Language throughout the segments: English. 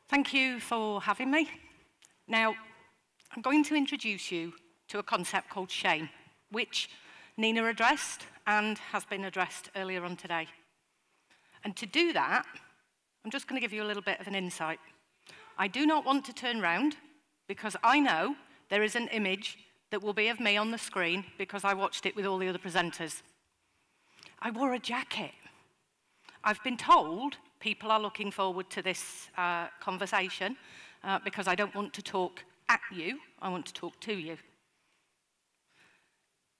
Thank you for having me. Now, I'm going to introduce you to a concept called shame, which Nina addressed and has been addressed earlier on today. And to do that, I'm just going to give you a little bit of an insight. I do not want to turn round because I know there is an image that will be of me on the screen because I watched it with all the other presenters. I wore a jacket. I've been told people are looking forward to this conversation because I don't want to talk at you, I want to talk to you.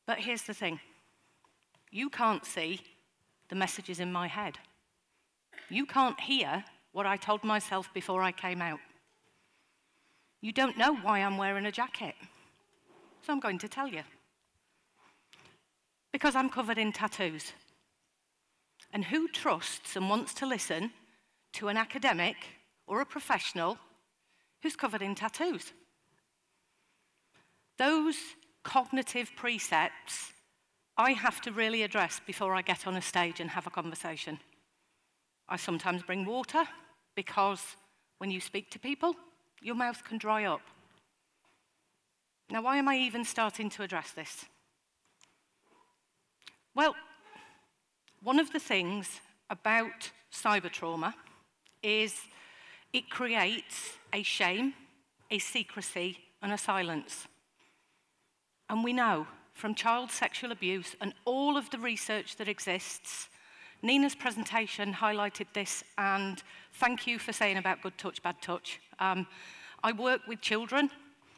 But here's the thing. You can't see the messages in my head. You can't hear what I told myself before I came out. You don't know why I'm wearing a jacket. So I'm going to tell you. Because I'm covered in tattoos. And who trusts and wants to listen to an academic or a professional who's covered in tattoos? Those cognitive precepts I have to really address before I get on a stage and have a conversation. I sometimes bring water because when you speak to people, your mouth can dry up. Now, why am I even starting to address this? Well, one of the things about cyber trauma is it creates a shame, a secrecy, and a silence. And we know from child sexual abuse and all of the research that exists, Nina's presentation highlighted this, and thank you for saying about good touch, bad touch. I work with children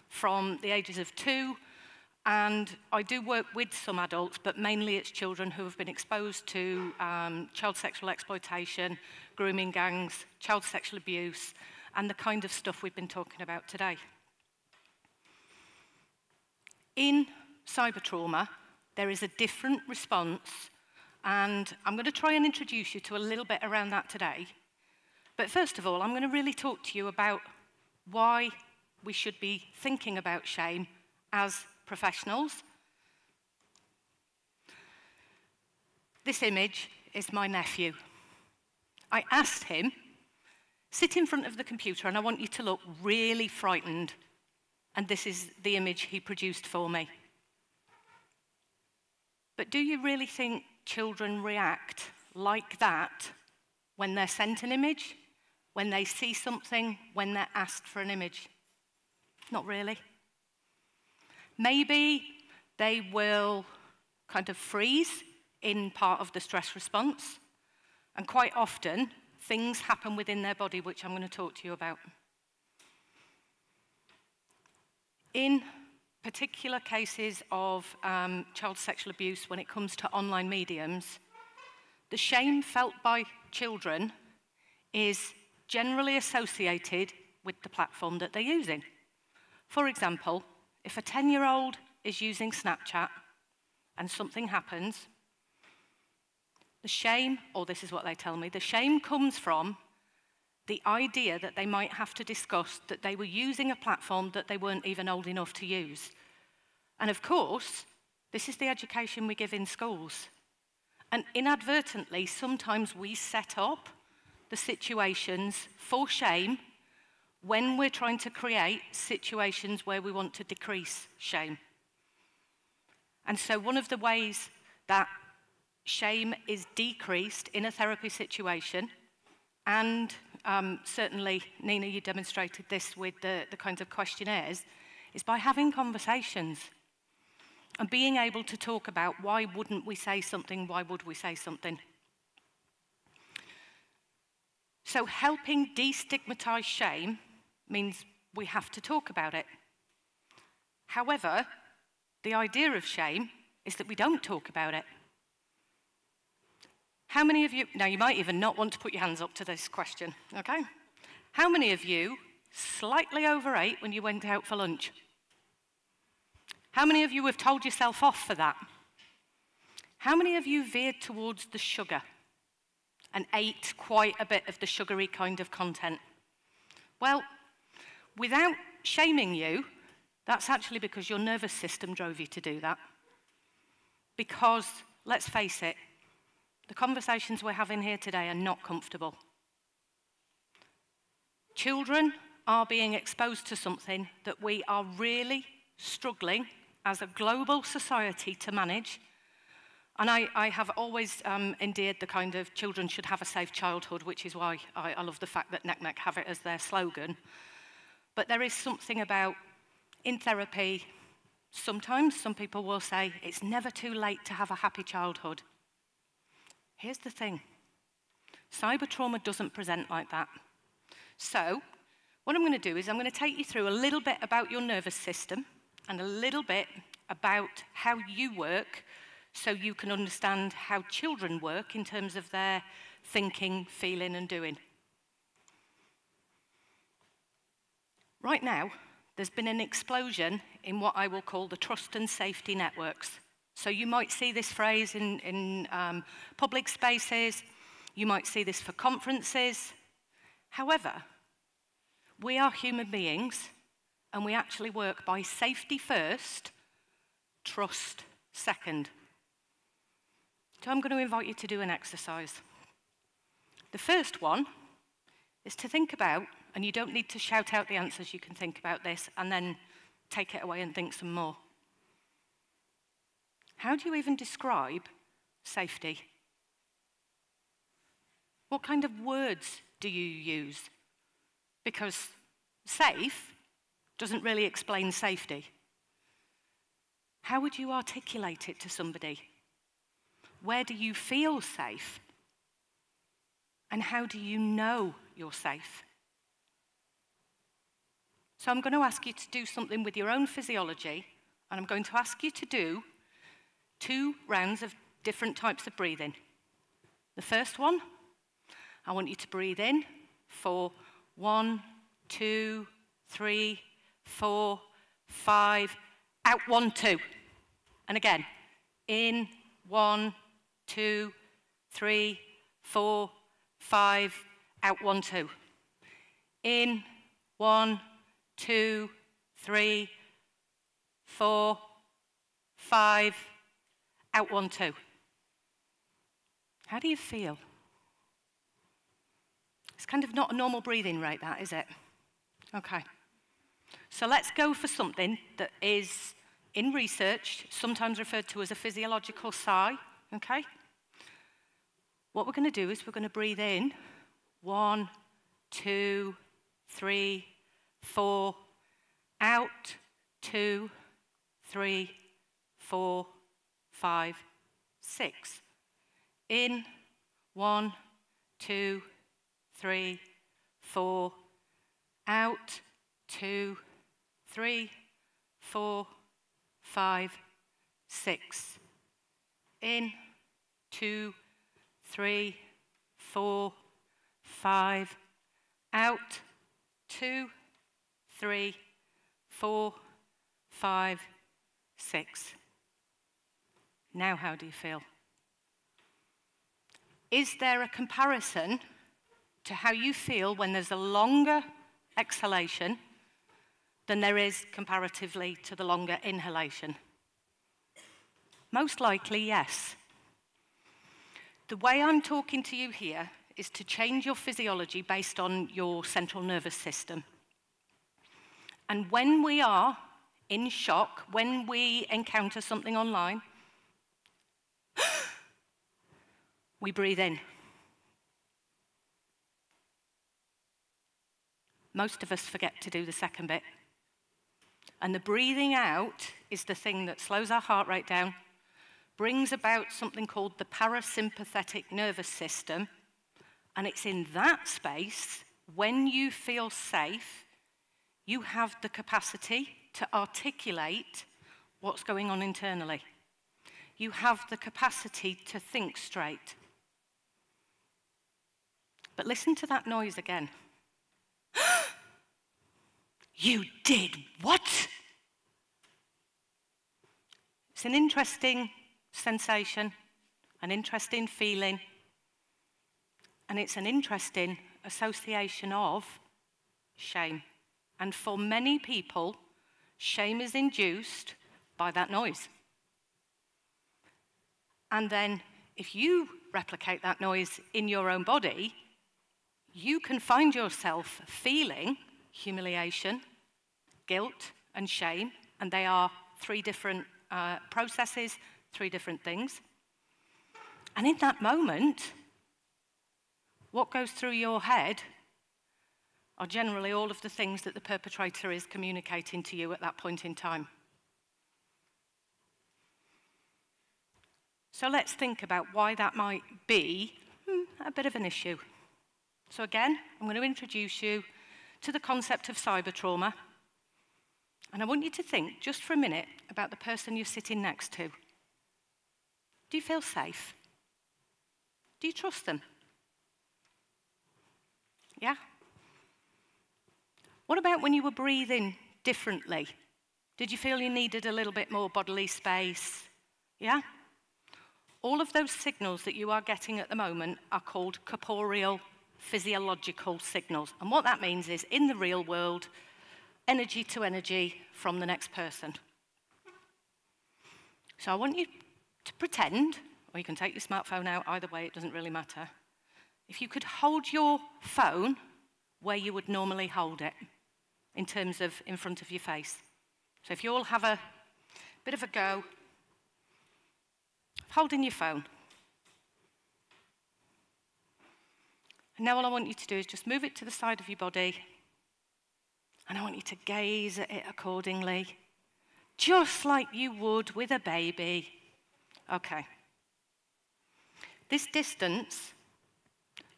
from the ages of 2, and I do work with some adults, but mainly it's children who have been exposed to child sexual exploitation, grooming gangs, child sexual abuse, and the kind of stuff we've been talking about today. In cyber trauma, there is a different response, and I'm going to try and introduce you to a little bit around that today. But first of all, I'm going to really talk to you about why we should be thinking about shame as professionals. This image is my nephew. I asked him, sit in front of the computer and I want you to look really frightened. And this is the image he produced for me. But do you really think children react like that when they're sent an image, when they see something, when they're asked for an image? Not really. Maybe they will kind of freeze in part of the stress response, and quite often things happen within their body which I'm going to talk to you about. In particular cases of child sexual abuse, when it comes to online mediums, the shame felt by children is generally associated with the platform that they're using. For example, if a 10-year-old is using Snapchat and something happens, the shame, or this is what they tell me, the shame comes from the idea that they might have to discuss that they were using a platform that they weren't even old enough to use. And of course, this is the education we give in schools. And inadvertently, sometimes we set up the situations for shame when we're trying to create situations where we want to decrease shame. And so one of the ways that shame is decreased in a therapy situation, and certainly, Nina, you demonstrated this with the kinds of questionnaires, is by having conversations and being able to talk about why wouldn't we say something, why would we say something. So helping destigmatize shame means we have to talk about it. However, the idea of shame is that we don't talk about it. How many of you, now you might even not want to put your hands up to this question, okay? How many of you slightly overate when you went out for lunch? How many of you have told yourself off for that? How many of you veered towards the sugar? and ate quite a bit of the sugary kind of content? Well, without shaming you, that's actually because your nervous system drove you to do that. Because, let's face it, the conversations we're having here today are not comfortable. Children are being exposed to something that we are really struggling as a global society to manage. And I have always endeared the kind of children should have a safe childhood, which is why I love the fact that NECMEC have it as their slogan. But there is something about, in therapy, sometimes some people will say, it's never too late to have a happy childhood. Here's the thing. Cyber trauma doesn't present like that. So, what I'm going to do is I'm going to take you through a little bit about your nervous system and a little bit about how you work so you can understand how children work in terms of their thinking, feeling, and doing. Right now, there's been an explosion in what I will call the trust and safety networks. So you might see this phrase in public spaces, you might see this for conferences. However, we are human beings, and we actually work by safety first, trust second. So I'm going to invite you to do an exercise. The first one is to think about, and you don't need to shout out the answers, you can think about this and then take it away and think some more. How do you even describe safety? What kind of words do you use? Because safe doesn't really explain safety. How would you articulate it to somebody? Where do you feel safe? And how do you know you're safe? So I'm going to ask you to do something with your own physiology, and I'm going to ask you to do 2 rounds of different types of breathing. The first one, I want you to breathe in for 1, 2, 3, 4, 5, out 1, 2. And again, in 1, 2, 3, 4, 5, out 1, 2. In 1, 2, 3, 4, 5, out 1, 2. How do you feel? It's kind of not a normal breathing rate, that, is it? Okay. So let's go for something that is, in research, sometimes referred to as a physiological sigh, okay? What we're going to do is we're going to breathe in 1, 2, 3, 4, out 2, 3, 4, 5, 6. In 1, 2, 3, 4, out 2, 3, 4, 5, 6. In 2, 3, 4, 5, out 2, 3, 4, 5, 6. Now how do you feel? Is there a comparison to how you feel when there's a longer exhalation than there is comparatively to the longer inhalation? Most likely, yes. The way I'm talking to you here is to change your physiology based on your central nervous system. And when we are in shock, when we encounter something online, we breathe in. Most of us forget to do the second bit. And the breathing out is the thing that slows our heart rate down, brings about something called the parasympathetic nervous system, and it's in that space, when you feel safe, you have the capacity to articulate what's going on internally. You have the capacity to think straight. But listen to that noise again. You did what? It's an interesting sensation, an interesting feeling. and it's an interesting association of shame. And for many people, shame is induced by that noise. And then if you replicate that noise in your own body, you can find yourself feeling humiliation, guilt, and shame, and they are three different processes, three different things. And in that moment, what goes through your head are generally all of the things that the perpetrator is communicating to you at that point in time. So let's think about why that might be a bit of an issue. So again, I'm going to introduce you to the concept of cyber trauma. And I want you to think just for a minute about the person you're sitting next to. Do you feel safe? Do you trust them? Yeah? What about when you were breathing differently? Did you feel you needed a little bit more bodily space? Yeah? All of those signals that you are getting at the moment are called corporeal, physiological signals. And what that means is, in the real world, energy to energy from the next person. So I want you to pretend, or you can take your smartphone out, either way, it doesn't really matter. If you could hold your phone where you would normally hold it, in terms of in front of your face. So if you all have a bit of a go, holding your phone. And now all I want you to do is just move it to the side of your body, and I want you to gaze at it accordingly, just like you would with a baby. Okay. This distance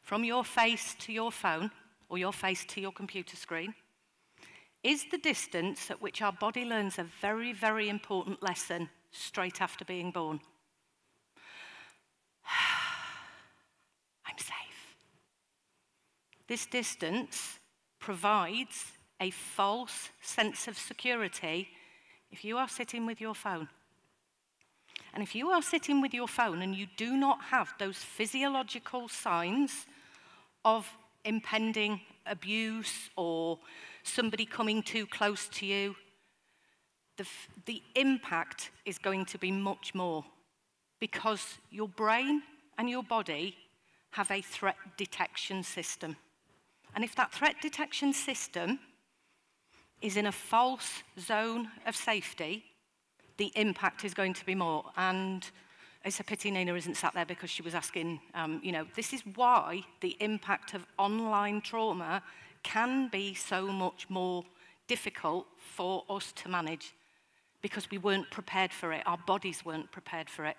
from your face to your phone, or your face to your computer screen, is the distance at which our body learns a very, very important lesson straight after being born. I'm safe. This distance provides a false sense of security if you are sitting with your phone. And if you are sitting with your phone and you do not have those physiological signs of impending abuse or somebody coming too close to you, the impact is going to be much more, because your brain and your body have a threat detection system. And if that threat detection system is in a false zone of safety, the impact is going to be more. And it's a pity Nina isn't sat there, because she was asking, this is why the impact of online trauma can be so much more difficult for us to manage, because we weren't prepared for it. Our bodies weren't prepared for it.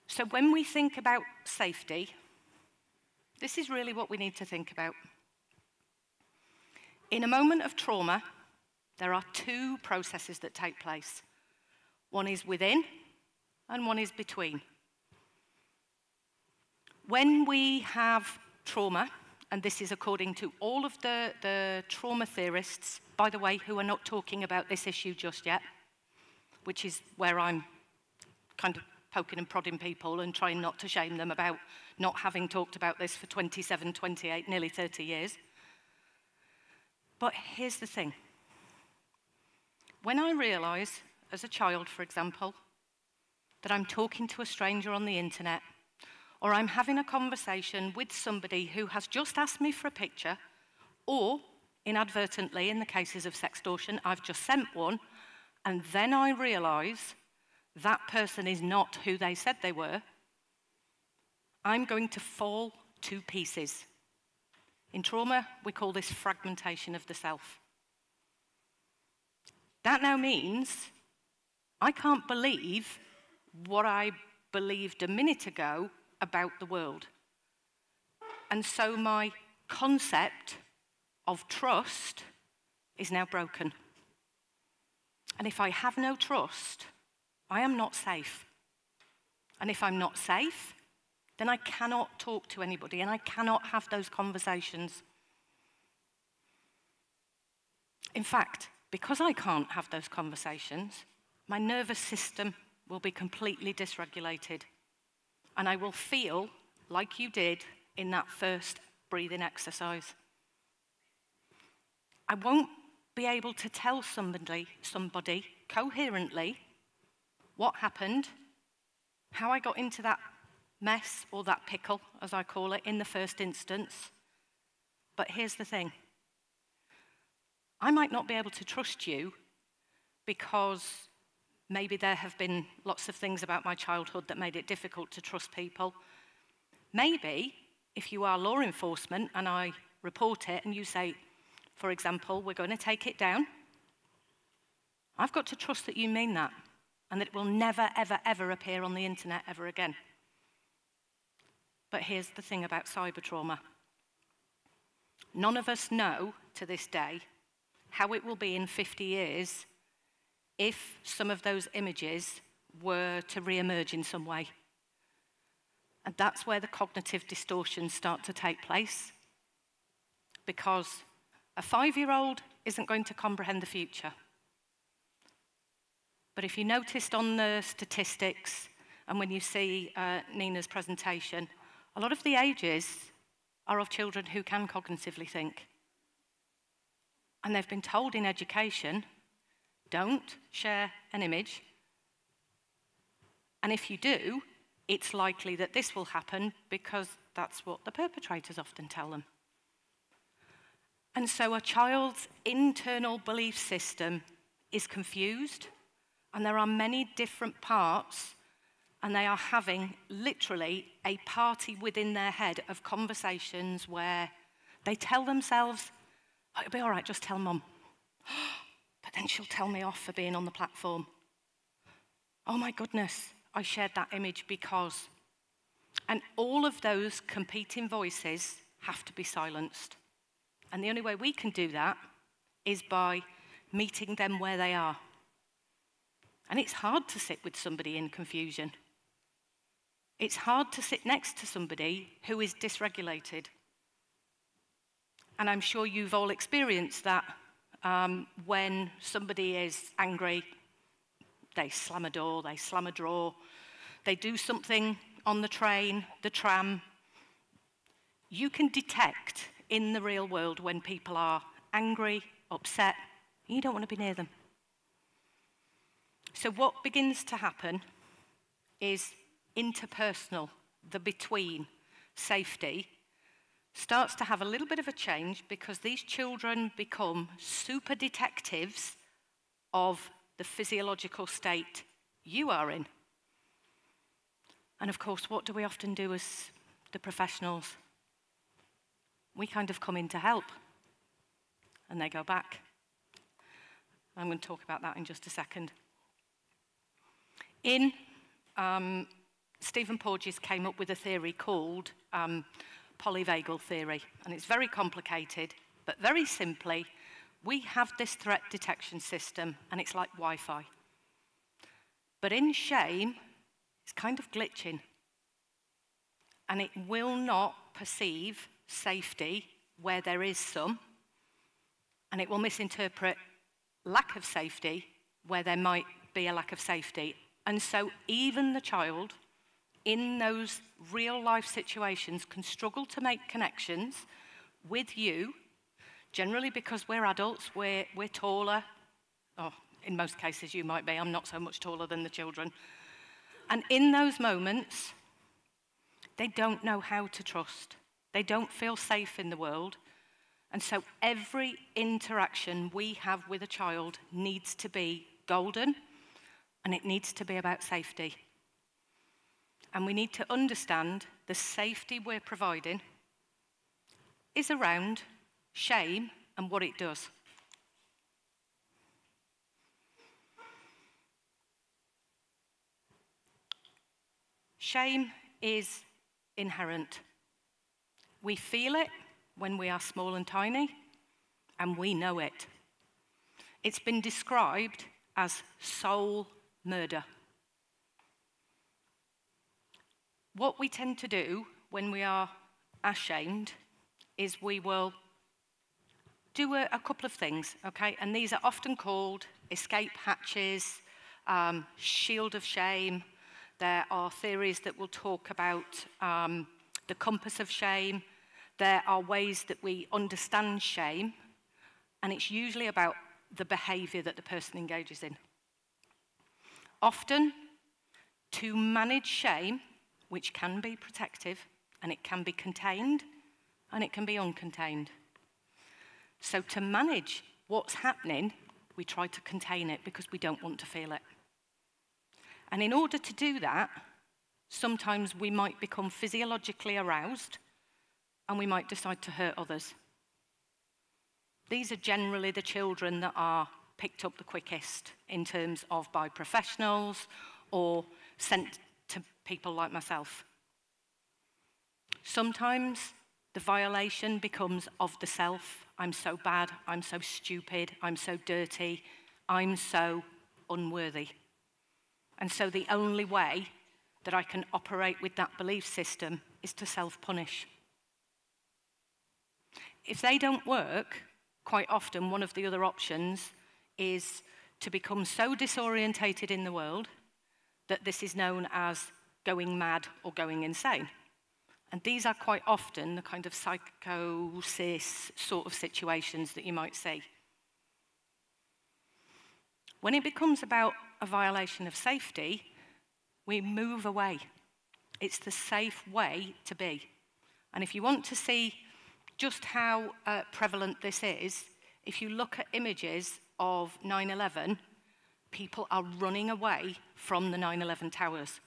So when we think about safety, this is really what we need to think about. In a moment of trauma, there are two processes that take place. One is within, and one is between. When we have trauma, and this is according to all of the trauma theorists, by the way, who are not talking about this issue just yet, which is where I'm kind of poking and prodding people and trying not to shame them about not having talked about this for 27, 28, nearly 30 years. But here's the thing. When I realise, as a child, for example, that I'm talking to a stranger on the internet, or I'm having a conversation with somebody who has just asked me for a picture, or inadvertently, in the cases of sextortion, I've just sent one, and then I realise that person is not who they said they were, I'm going to fall to pieces. In trauma, we call this fragmentation of the self. That now means I can't believe what I believed a minute ago about the world. And so my concept of trust is now broken. And if I have no trust, I am not safe. And if I'm not safe, then I cannot talk to anybody and I cannot have those conversations. In fact, because I can't have those conversations, my nervous system will be completely dysregulated, and I will feel like you did in that first breathing exercise. I won't be able to tell somebody coherently what happened, how I got into that mess, or that pickle, as I call it, in the first instance. But here's the thing. I might not be able to trust you because maybe there have been lots of things about my childhood that made it difficult to trust people. Maybe if you are law enforcement and I report it and you say, for example, we're going to take it down, I've got to trust that you mean that and that it will never, ever, ever appear on the internet ever again. But here's the thing about cyber trauma. None of us know to this day how it will be in 50 years if some of those images were to re-emerge in some way. And that's where the cognitive distortions start to take place, because a 5-year-old isn't going to comprehend the future. But if you noticed on the statistics, and when you see Nina's presentation, a lot of the ages are of children who can cognitively think. And they've been told in education, don't share an image. And if you do, it's likely that this will happen because that's what the perpetrators often tell them. And so a child's internal belief system is confused, and there are many different parts, and they are having literally a party within their head of conversations where they tell themselves, oh, it'll be all right, just tell Mum. But then she'll tell me off for being on the platform. Oh my goodness, I shared that image because... And all of those competing voices have to be silenced. And the only way we can do that is by meeting them where they are. And it's hard to sit with somebody in confusion. It's hard to sit next to somebody who is dysregulated. And I'm sure you've all experienced that when somebody is angry, they slam a door, they slam a drawer, they do something on the train, the tram. You can detect in the real world when people are angry, upset, you don't want to be near them. So what begins to happen is interpersonal, the between, safety, starts to have a little bit of a change because these children become super detectives of the physiological state you are in. And of course, what do we often do as the professionals? We kind of come in to help, and they go back. I'm going to talk about that in just a second. Stephen Porges came up with a theory called polyvagal theory, and it's very complicated, but very simply, we have this threat detection system, and it's like Wi-Fi. But in shame, it's kind of glitching, and it will not perceive safety where there is some, and it will misinterpret lack of safety where there might be a lack of safety. And so even the child in those real life situations can struggle to make connections with you, generally because we're adults, we're taller. Oh, in most cases you might be, I'm not so much taller than the children. And in those moments, they don't know how to trust. They don't feel safe in the world. And so every interaction we have with a child needs to be golden, and it needs to be about safety. And we need to understand the safety we're providing is around shame and what it does. Shame is inherent. We feel it when we are small and tiny, and we know it. It's been described as soul murder. What we tend to do when we are ashamed is we will do a couple of things, okay? And these are often called escape hatches, shield of shame. There are theories that will talk about the compass of shame. There are ways that we understand shame, and it's usually about the behaviour that the person engages in. Often, to manage shame, which can be protective, and it can be contained, and it can be uncontained. So to manage what's happening, we try to contain it because we don't want to feel it. And in order to do that, sometimes we might become physiologically aroused, and we might decide to hurt others. These are generally the children that are picked up the quickest in terms of by professionals or sent to people like myself. Sometimes the violation becomes of the self. I'm so bad, I'm so stupid, I'm so dirty, I'm so unworthy. And so the only way that I can operate with that belief system is to self-punish. If they don't work, quite often one of the other options is to become so disorientated in the world that this is known as going mad or going insane. And these are quite often the kind of psychosis sort of situations that you might see. When it becomes about a violation of safety, we move away. It's the safe way to be. And if you want to see just how prevalent this is, if you look at images of 9/11, people are running away from the 9/11 towers.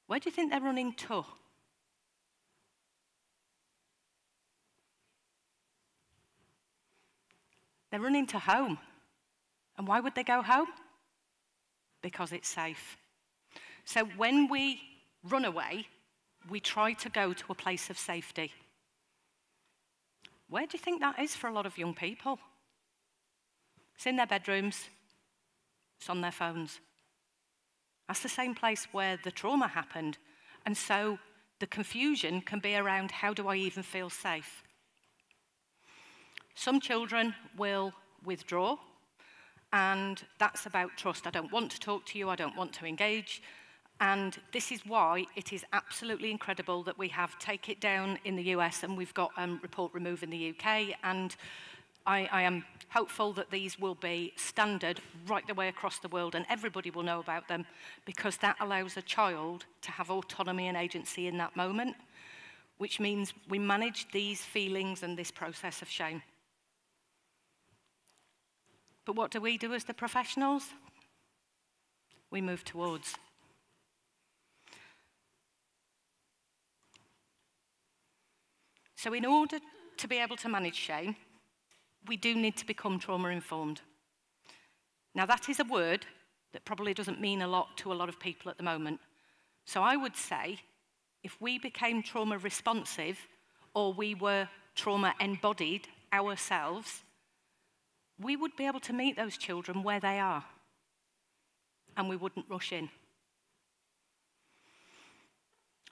Where do you think they're running to? They're running to home. And why would they go home? Because it's safe. So when we run away, we try to go to a place of safety. Where do you think that is for a lot of young people? It's in their bedrooms. It's on their phones. That's the same place where the trauma happened. And so the confusion can be around, how do I even feel safe? Some children will withdraw, and that's about trust. I don't want to talk to you, I don't want to engage. And this is why it is absolutely incredible that we have Take It Down in the US and we've got Report Remove in the UK. And I am hopeful that these will be standard right the way across the world and everybody will know about them, because that allows a child to have autonomy and agency in that moment, which means we manage these feelings and this process of shame. But what do we do as the professionals? We move towards. So in order to be able to manage shame, we do need to become trauma-informed. Now that is a word that probably doesn't mean a lot to a lot of people at the moment. So I would say, if we became trauma-responsive, or we were trauma-embodied ourselves, we would be able to meet those children where they are, and we wouldn't rush in.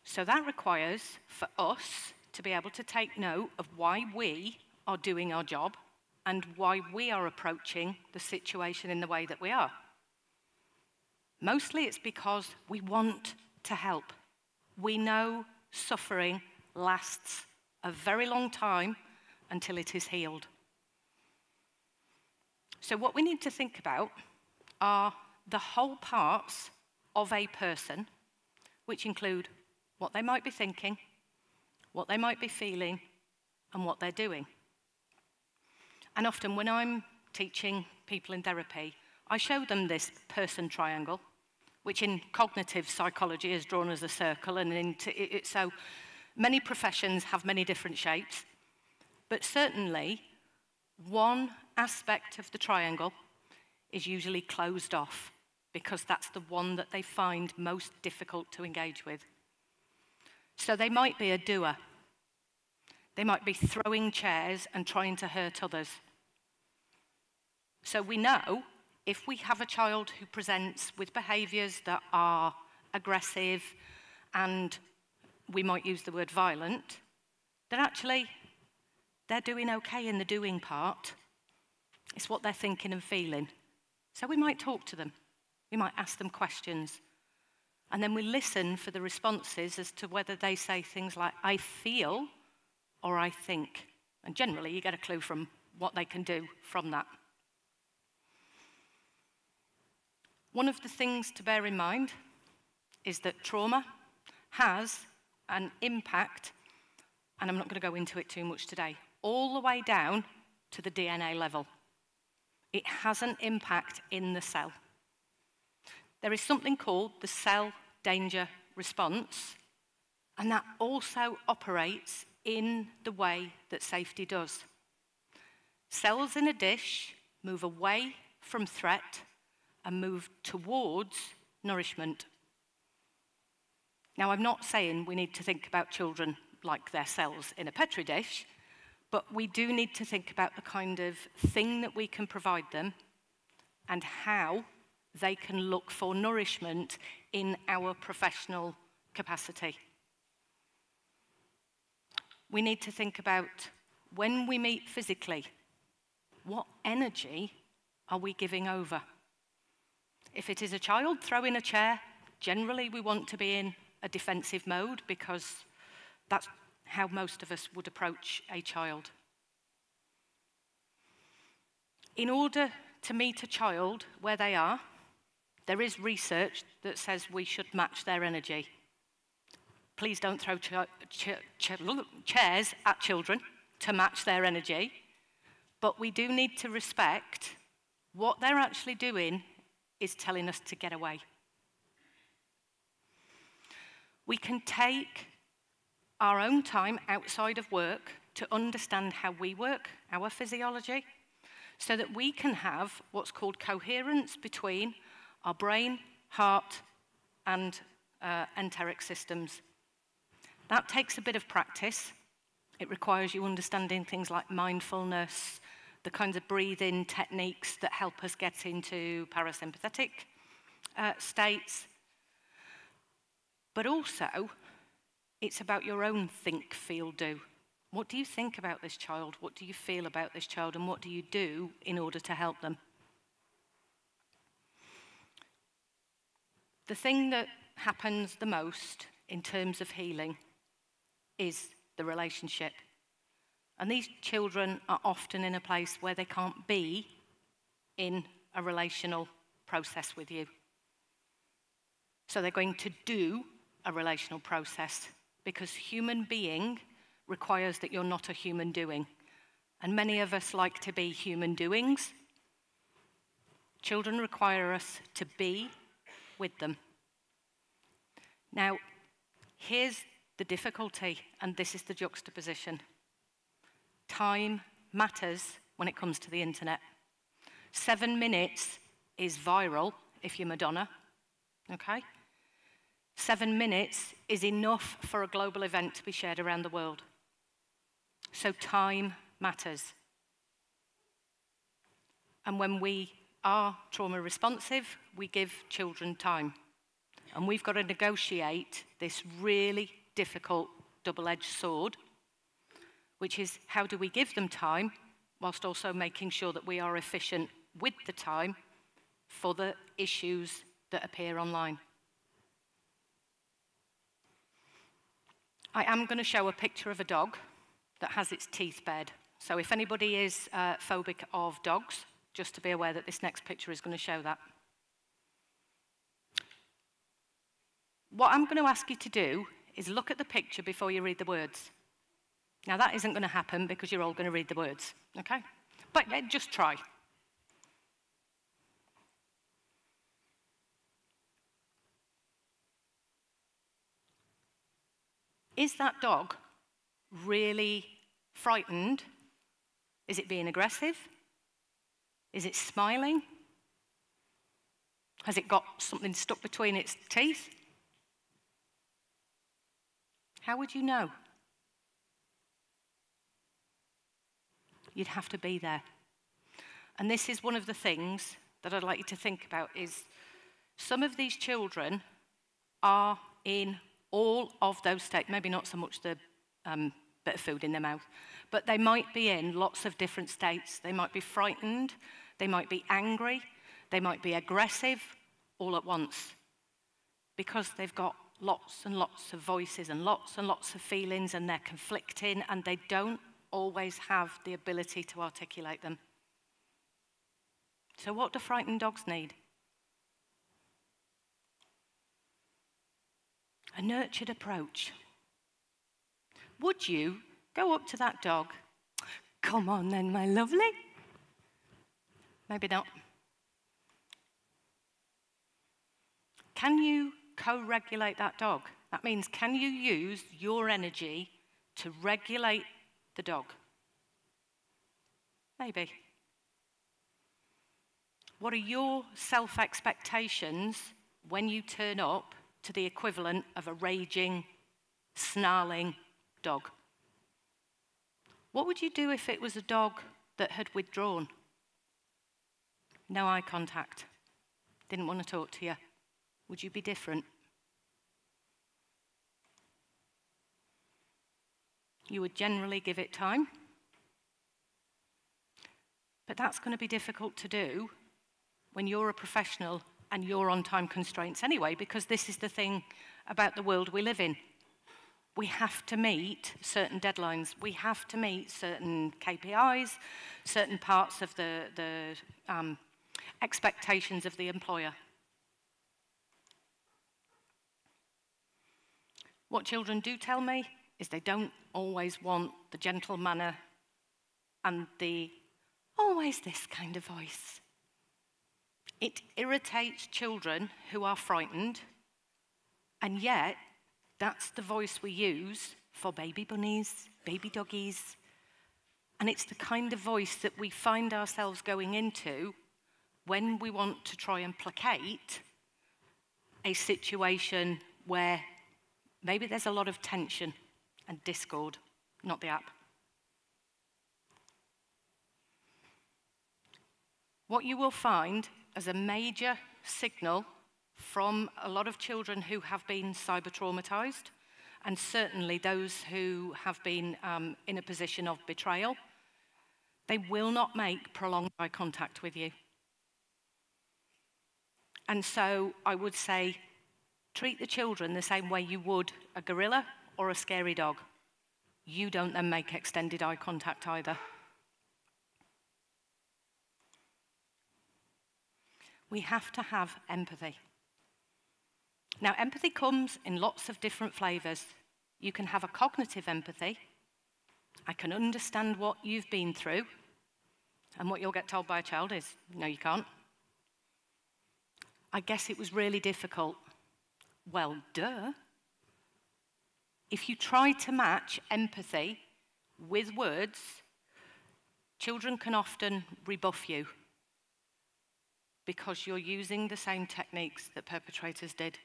So that requires, for us, to be able to take note of why we are doing our job and why we are approaching the situation in the way that we are. Mostly it's because we want to help. We know suffering lasts a very long time until it is healed. So what we need to think about are the whole parts of a person, which include what they might be thinking, what they might be feeling, and what they're doing. And often when I'm teaching people in therapy, I show them this person triangle, which in cognitive psychology is drawn as a circle, and so many professions have many different shapes. But certainly, one aspect of the triangle is usually closed off, because that's the one that they find most difficult to engage with. So they might be a doer. They might be throwing chairs and trying to hurt others. So we know if we have a child who presents with behaviours that are aggressive, and we might use the word violent, that actually they're doing okay in the doing part. It's what they're thinking and feeling. So we might talk to them. We might ask them questions. And then we listen for the responses as to whether they say things like, I feel, or I think. And generally, you get a clue from what they can do from that. One of the things to bear in mind is that trauma has an impact, and I'm not going to go into it too much today, all the way down to the DNA level. It has an impact in the cell. There is something called the cell danger response, and that also operates in the way that safety does. Cells in a dish move away from threat and move towards nourishment. Now, I'm not saying we need to think about children like their cells in a Petri dish, but we do need to think about the kind of thing that we can provide them and how they can look for nourishment in our professional capacity. We need to think about when we meet physically, what energy are we giving over? If it is a child throwing a chair, generally we want to be in a defensive mode because that's how most of us would approach a child. In order to meet a child where they are, there is research that says we should match their energy. Please don't throw chairs at children to match their energy, but we do need to respect what they're actually doing is telling us to get away. We can take our own time outside of work to understand how we work, our physiology, so that we can have what's called coherence between our brain, heart, and enteric systems. That takes a bit of practice. It requires you understanding things like mindfulness, the kinds of breathing techniques that help us get into parasympathetic states. But also, it's about your own think, feel, do. What do you think about this child? What do you feel about this child? And what do you do in order to help them? The thing that happens the most in terms of healing is the relationship. And these children are often in a place where they can't be in a relational process with you. So they're going to do a relational process because human being requires that you're not a human doing. And many of us like to be human doings. Children require us to be with them. Now, here's the difficulty, and this is the juxtaposition. Time matters when it comes to the internet. 7 minutes is viral if you're Madonna, okay? 7 minutes is enough for a global event to be shared around the world. So time matters. And when we are trauma responsive, we give children time. And we've got to negotiate this really difficult double-edged sword, which is how do we give them time whilst also making sure that we are efficient with the time for the issues that appear online. I am going to show a picture of a dog that has its teeth bared. So if anybody is phobic of dogs, just to be aware that this next picture is going to show that. What I'm going to ask you to do is look at the picture before you read the words. Now that isn't going to happen because you're all going to read the words, okay? But just try. Is that dog really frightened? Is it being aggressive? Is it smiling? Has it got something stuck between its teeth? How would you know? You'd have to be there. And this is one of the things that I'd like you to think about is some of these children are in all of those states, maybe not so much the bit of food in their mouth, but they might be in lots of different states. They might be frightened, they might be angry, they might be aggressive all at once. because they've got lots and lots of voices and lots of feelings, and they're conflicting, and they don't always have the ability to articulate them. So what do frightened dogs need? A nurtured approach. Would you go up to that dog? Come on then, my lovely. Maybe not. Can you co-regulate that dog? That means, can you use your energy to regulate the dog? Maybe. What are your self-expectations when you turn up to the equivalent of a raging, snarling dog? What would you do if it was a dog that had withdrawn? No eye contact. Didn't want to talk to you. Would you be different? You would generally give it time. But that's going to be difficult to do when you're a professional and you're on time constraints anyway, because this is the thing about the world we live in. We have to meet certain deadlines. We have to meet certain KPIs, certain parts of the expectations of the employer. What children do tell me is they don't always want the gentle manner and the always this kind of voice. It irritates children who are frightened, and yet that's the voice we use for baby bunnies, baby doggies, and it's the kind of voice that we find ourselves going into when we want to try and placate a situation where maybe there's a lot of tension and discord, not the app. What you will find as a major signal from a lot of children who have been cyber-traumatized, and certainly those who have been in a position of betrayal, they will not make prolonged eye contact with you. And so I would say, treat the children the same way you would a gorilla or a scary dog. You don't then make extended eye contact either. We have to have empathy. Now, empathy comes in lots of different flavors. You can have a cognitive empathy. I can understand what you've been through, and what you'll get told by a child is, no, you can't. I guess it was really difficult. Well, duh. If you try to match empathy with words, children can often rebuff you because you're using the same techniques that perpetrators did.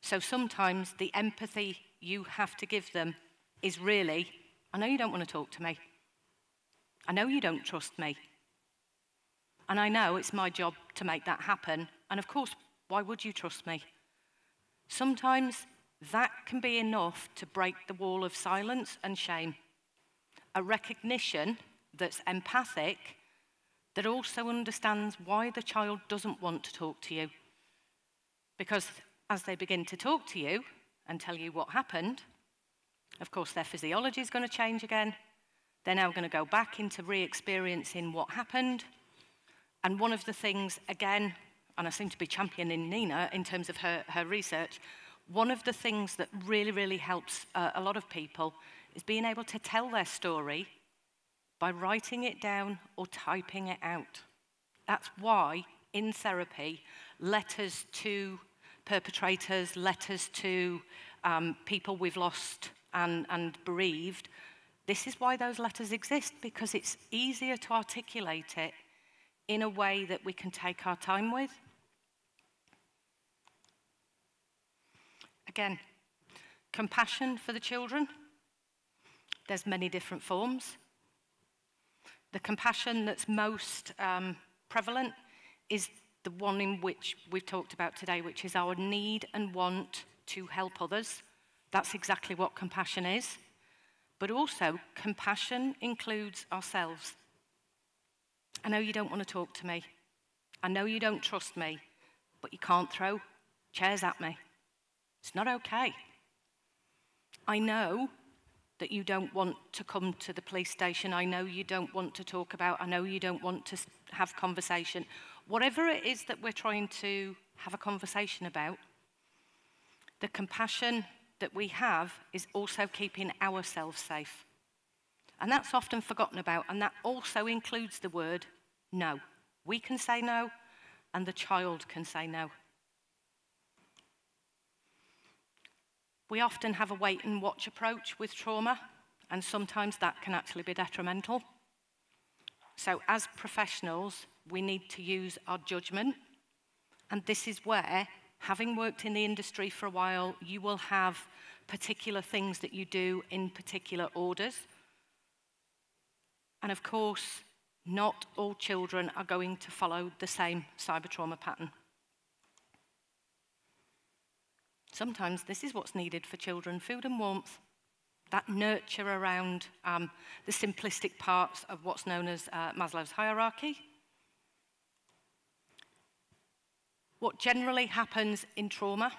So sometimes the empathy you have to give them is really, I know you don't want to talk to me. I know you don't trust me. And I know it's my job to make that happen. And of course, why would you trust me? Sometimes that can be enough to break the wall of silence and shame. A recognition that's empathic, that also understands why the child doesn't want to talk to you. Because as they begin to talk to you and tell you what happened, of course their physiology is going to change again. They're now going to go back into re-experiencing what happened. And one of the things, again, and I seem to be championing Nina in terms of her research, one of the things that really, really helps a lot of people is being able to tell their story by writing it down or typing it out. That's why, in therapy, letters to perpetrators, letters to people we've lost and bereaved, this is why those letters exist, because it's easier to articulate it in a way that we can take our time with. Again, compassion for the children. There's many different forms. The compassion that's most prevalent is the one in which we've talked about today, which is our need and want to help others. That's exactly what compassion is. But also, compassion includes ourselves. I know you don't want to talk to me. I know you don't trust me, but you can't throw chairs at me. It's not okay. I know that you don't want to come to the police station. I know you don't want to talk about. I know you don't want to have conversation. Whatever it is that we're trying to have a conversation about, the compassion that we have is also keeping ourselves safe. And that's often forgotten about, and that also includes the word no. We can say no, and the child can say no. We often have a wait and watch approach with trauma, and sometimes that can actually be detrimental. So as professionals, we need to use our judgment, and this is where, having worked in the industry for a while, you will have particular things that you do in particular orders. And of course, not all children are going to follow the same cyber trauma pattern. Sometimes this is what's needed for children: food and warmth, that nurture around the simplistic parts of what's known as Maslow's hierarchy. What generally happens in trauma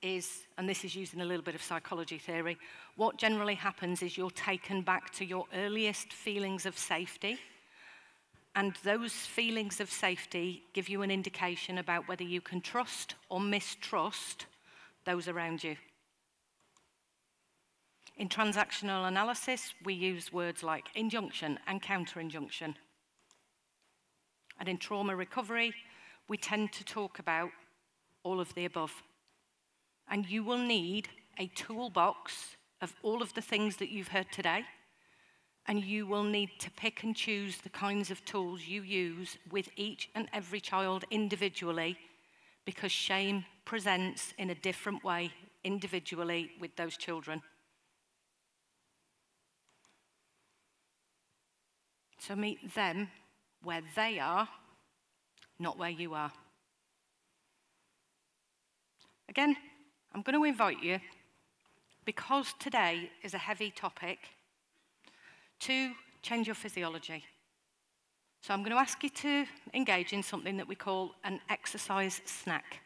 is, and this is using a little bit of psychology theory, what generally happens is you're taken back to your earliest feelings of safety, and those feelings of safety give you an indication about whether you can trust or mistrust those around you. In transactional analysis, we use words like injunction and counter-injunction. And in trauma recovery, we tend to talk about all of the above. And you will need a toolbox of all of the things that you've heard today, and you will need to pick and choose the kinds of tools you use with each and every child individually, because shame presents in a different way individually with those children. So meet them where they are, not where you are. Again, I'm going to invite you, because today is a heavy topic, to change your physiology. So I'm going to ask you to engage in something that we call an exercise snack.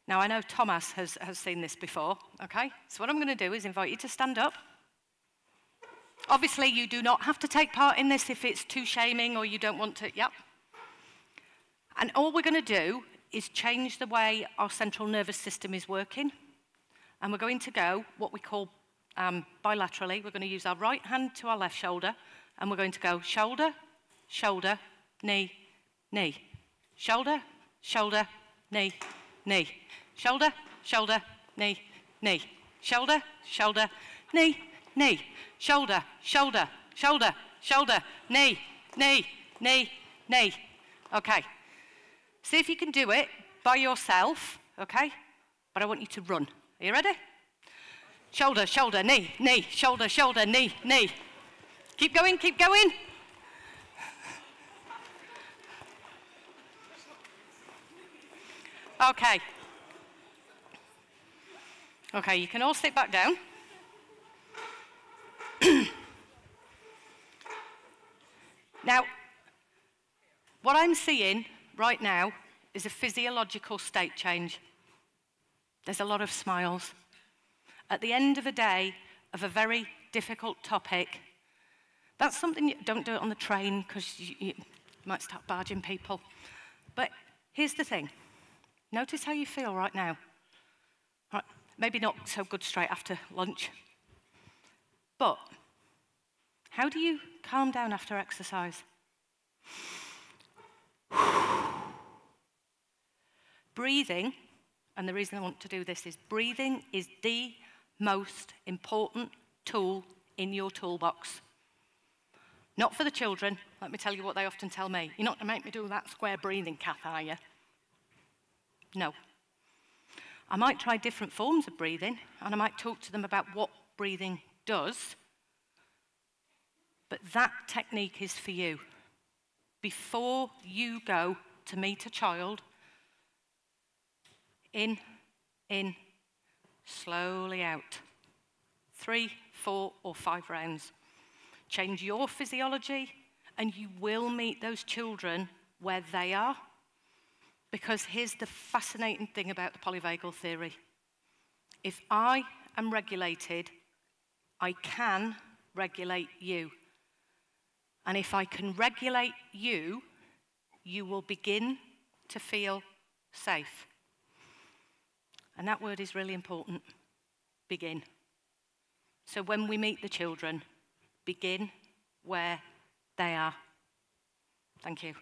Now, I know Thomas has seen this before, okay? So what I'm going to do is invite you to stand up. Obviously, you do not have to take part in this if it's too shaming or you don't want to, yep. And all we're going to do is change the way our central nervous system is working. And we're going to go what we call bilaterally. We're going to use our right hand to our left shoulder, and we're going to go shoulder, shoulder, knee, knee. Shoulder, shoulder, knee, knee. Shoulder, shoulder, knee, knee. Shoulder, shoulder, knee, knee. Shoulder, shoulder, shoulder, shoulder, knee, knee, knee, knee. Okay. See if you can do it by yourself, okay? But I want you to run. Are you ready? Shoulder, shoulder, knee, knee. Shoulder, shoulder, knee, knee. Keep going, keep going. Okay. Okay, you can all sit back down. Now, what I'm seeing right now is a physiological state change. There's a lot of smiles. At the end of a day of a very difficult topic, that's something you don't do it on the train because you might start barging people. But here's the thing. Notice how you feel right now. Right, maybe not so good straight after lunch. But how do you calm down after exercise? Breathing, and the reason I want to do this is breathing is the most important tool in your toolbox. Not for the children. Let me tell you what they often tell me. You're not going to make me do that square breathing, Kath, are you? No. I might try different forms of breathing, and I might talk to them about what breathing does, but that technique is for you. Before you go to meet a child, in, slowly out. 3, 4, or 5 rounds. Change your physiology, and you will meet those children where they are, Because here's the fascinating thing about the polyvagal theory. If I am regulated, I can regulate you. And if I can regulate you, you will begin to feel safe. And that word is really important, begin. So when we meet the children, begin where they are. Thank you.